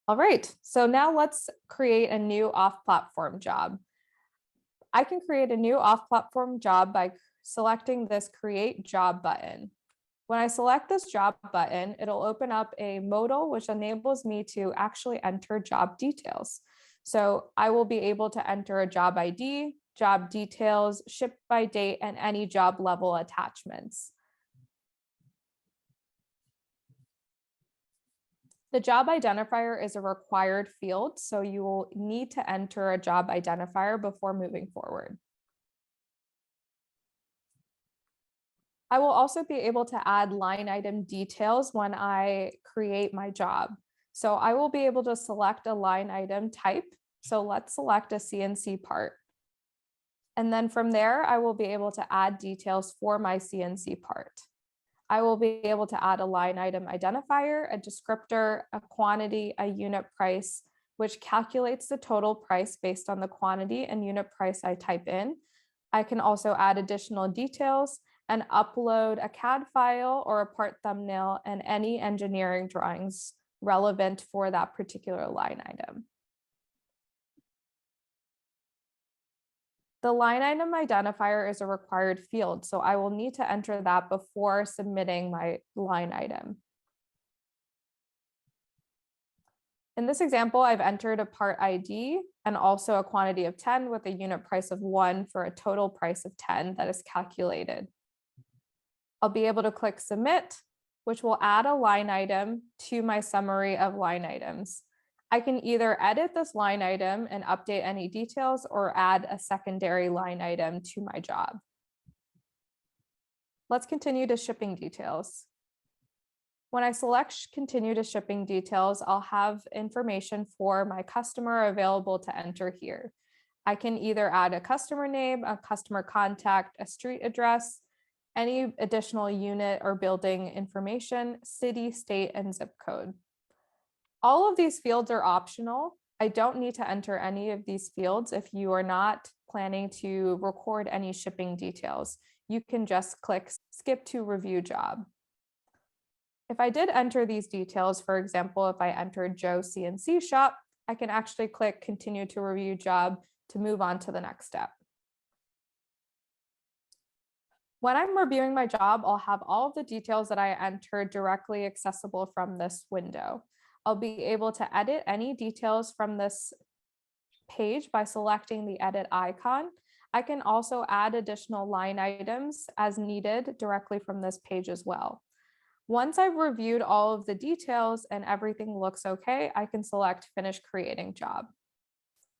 All right, so now let's create a new off-platform job. I can create a new off-platform job by selecting this Create Job button. When I select this job button, it'll open up a modal, which enables me to actually enter job details. So I will be able to enter a job ID, job details, shipped by date, and any job level attachments. The job identifier is a required field, so you will need to enter a job identifier before moving forward. I will also be able to add line item details when I create my job. So I will be able to select a line item type. So let's select a CNC part. And then from there, I will be able to add details for my CNC part. I will be able to add a line item identifier, a descriptor, a quantity, a unit price, which calculates the total price based on the quantity and unit price I type in. I can also add additional details and upload a CAD file or a part thumbnail and any engineering drawings relevant for that particular line item. The line item identifier is a required field, so I will need to enter that before submitting my line item. In this example, I've entered a part ID and also a quantity of 10 with a unit price of 1 for a total price of 10 that is calculated. I'll be able to click Submit, which will add a line item to my summary of line items. I can either edit this line item and update any details or add a secondary line item to my job. Let's continue to shipping details. When I select continue to shipping details, I'll have information for my customer available to enter here. I can either add a customer name, a customer contact, a street address, any additional unit or building information, city, state, and zip code. All of these fields are optional. I don't need to enter any of these fields if you are not planning to record any shipping details. You can just click Skip to Review Job. If I did enter these details, for example, if I entered Joe CNC Shop, I can actually click Continue to Review Job to move on to the next step. When I'm reviewing my job, I'll have all of the details that I entered directly accessible from this window. I'll be able to edit any details from this page by selecting the edit icon. I can also add additional line items as needed directly from this page as well. Once I've reviewed all of the details and everything looks okay, I can select Finish Creating Job.